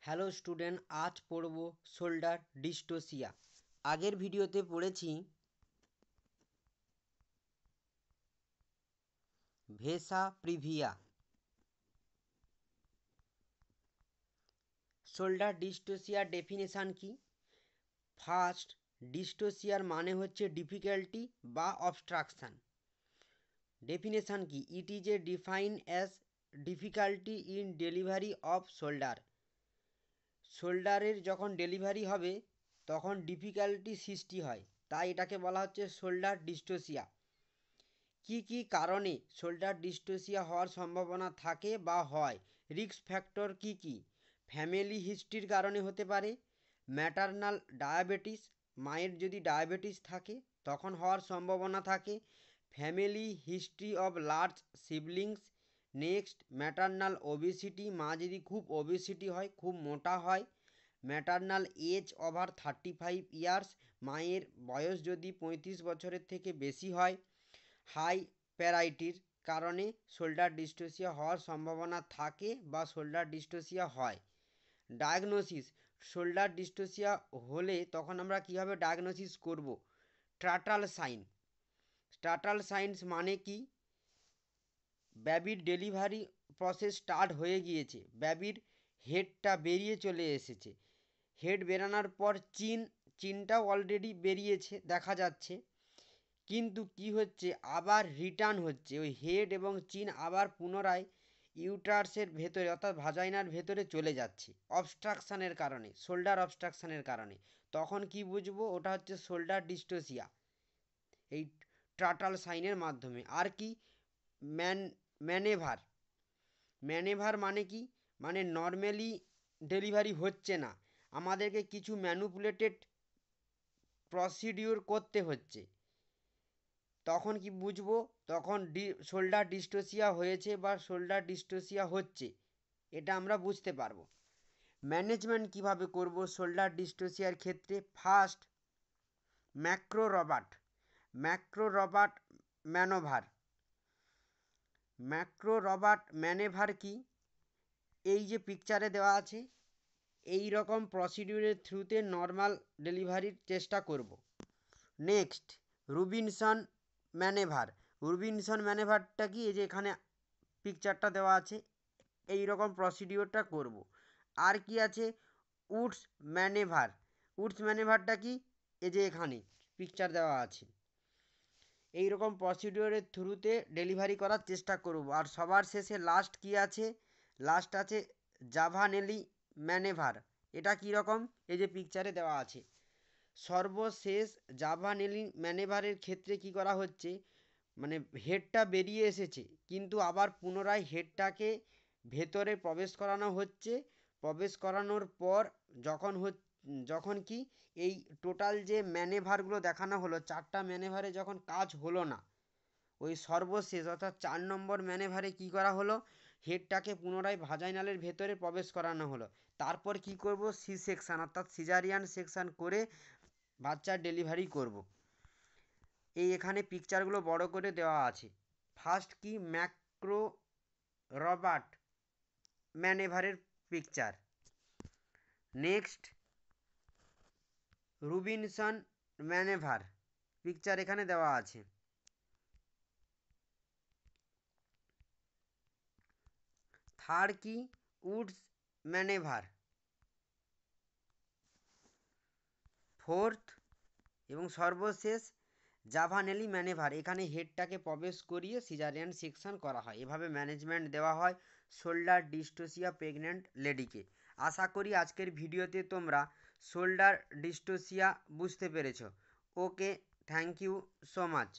Hello student, আজ পড়ব shoulder ডিস্টোসিয়া। আগের ভিডিওতে পড়েছি ভেসা প্রিভিয়া। শোল্ডার ডিস্টোসিয়ার ডেফিনেশান কি? ফার্স্ট, ডিস্টোসিয়ার মানে হচ্ছে ডিফিকাল্টি বা অবস্ট্রাকশান। ডেফিনেশান কি? It is a define as difficulty in delivery of shoulder. শোল্ডারের যখন ডেলিভারি হবে তখন ডিফিকাল্টি সৃষ্টি হয়, তাই এটাকে বলা হচ্ছে শোল্ডার ডিস্টোসিয়া। কি কি কারণে শোল্ডার ডিস্টোসিয়া হওয়ার সম্ভাবনা থাকে বা হয়? রিস্ক ফ্যাক্টর কি কি? ফ্যামিলি হিস্ট্রির কারণে হতে পারে, ম্যাটারনাল ডায়াবেটিস, মায়ের যদি ডায়াবেটিস থাকে তখন হওয়ার সম্ভাবনা থাকে, family history of large siblings, next maternal obesity, মা যদি খুব ওবেসিটি হয়, খুব মোটা হয়, ম্যাটারনাল এজ ওভার 35 ইয়ার্স, মায়ের বয়স যদি 35 বছরের থেকে বেশি হয়, হাই প্যারাইটির কারণে শোল্ডার ডিস্টোসিয়া হওয়ার সম্ভাবনা থাকে বা শোল্ডার ডিস্টোসিয়া হয়। ডায়াগনোসিস, শোল্ডার ডিস্টোসিয়া হলে তখন আমরা কীভাবে ডায়াগনোসিস করব? স্টার্টাল সাইন। স্টার্টাল সাইন্স মানে কি? বেবির ডেলিভারি প্রসেস স্টার্ট হয়ে গিয়েছে, বেবির হেডটা বেরিয়ে চলে এসেছে, হেড বেরানোর পর চিনটাও অলরেডি বেরিয়েছে দেখা যাচ্ছে, কিন্তু কি হচ্ছে, আবার রিটার্ন হচ্ছে, ওই হেড এবং চিন আবার পুনরায় ইউটারাসের ভেতরে অর্থাৎ ভাজাইনার ভেতরে চলে যাচ্ছে অবস্ট্রাকশানের কারণে, শোল্ডার অবস্ট্রাকশানের কারণে। তখন কি বুঝবো? ওটা হচ্ছে শোল্ডার ডিস্টোসিয়া, এই টার্টাল সাইনের মাধ্যমে। আর কি? ম্যানেভার। ম্যানেভার মানে কি? মানে নর্মালি ডেলিভারি হচ্ছে না, আমাদেরকে কিছু ম্যানুপুলেটেড প্রসিডিওর করতে হচ্ছে, তখন কি বুঝবো? তখন শোল্ডার ডিস্টোসিয়া হয়েছে বা শোল্ডার ডিস্টোসিয়া হচ্ছে, এটা আমরা বুঝতে পারবো। ম্যানেজমেন্ট কিভাবে করব শোল্ডার ডিস্টোসিয়ার ক্ষেত্রে? First, McRoberts maneuver. McRoberts maneuver কি? এই যে পিকচারে দেওয়া আছে, এই রকম প্রসিডিউরের থ্রুতে নর্মাল ডেলিভারির চেষ্টা করব। নেক্সট, রুবিনসন ম্যানেভারটা কি? এই যে এখানে পিকচারটা দেওয়া আছে, এই রকম প্রসিডিওরটা করব। আর কি আছে? উডস ম্যানেভারটা কি? এই যে এখানে পিকচার দেওয়া আছে, এই রকম প্রসিডিওরের থ্রুতে ডেলিভারি করার চেষ্টা করব। আর সবার শেষে লাস্ট কি আছে? লাস্ট আছে জাভানেলি ম্যানেভার। এটা কি রকম? এই যে পিকচারে দেওয়া আছে। সর্বশেষ জাভানেলি ম্যানেভারের ক্ষেত্রে কি করা হচ্ছে, মানে হেডটা বেরিয়ে এসেছে কিন্তু আবার পুনরায় হেডটাকে ভেতরে প্রবেশ করানো হচ্ছে, প্রবেশ করানোর পর যখন কি এই টোটাল যে ম্যানেভারগুলো দেখানো হলো, 4টা ম্যানেভারে যখন কাজ হলো না, ওই সর্বশেষ অর্থাৎ 4 নম্বর ম্যানেভারে কি করা হলো, হেডটাকে পুনরায় ভাজাইনালের ভেতরে প্রবেশ করানো হলো। তারপর কি করব? সি সেকশান অর্থাৎ সিজারিয়ান সেকশান করে বাচ্চার ডেলিভারি করব। এই এখানে পিকচারগুলো বড় করে দেওয়া আছে। ফার্স্ট কি? ম্যাক্রো রবার্ট ম্যানেভারের picture. Next, Rubinson manoeuvre picture এখানে দেওয়া আছে। থার্ড কি? উডস ম্যানেভার। ফোর্থ এবং সর্বশেষ জাভানেলি ম্যানেভার। এখানে হেডটাকে প্রবেশ করিয়ে সিজারিয়ান সেকশন করা হয়। এভাবে ম্যানেজমেন্ট দেওয়া হয় শোল্ডার ডিস্টোসিয়া প্রেগন্যান্ট লেডিকে। আশা করি আজকের ভিডিওতে তোমরা শোল্ডার ডিস্টোসিয়া বুঝতে পেরেছো। ওকে, থ্যাংক ইউ সো মাচ।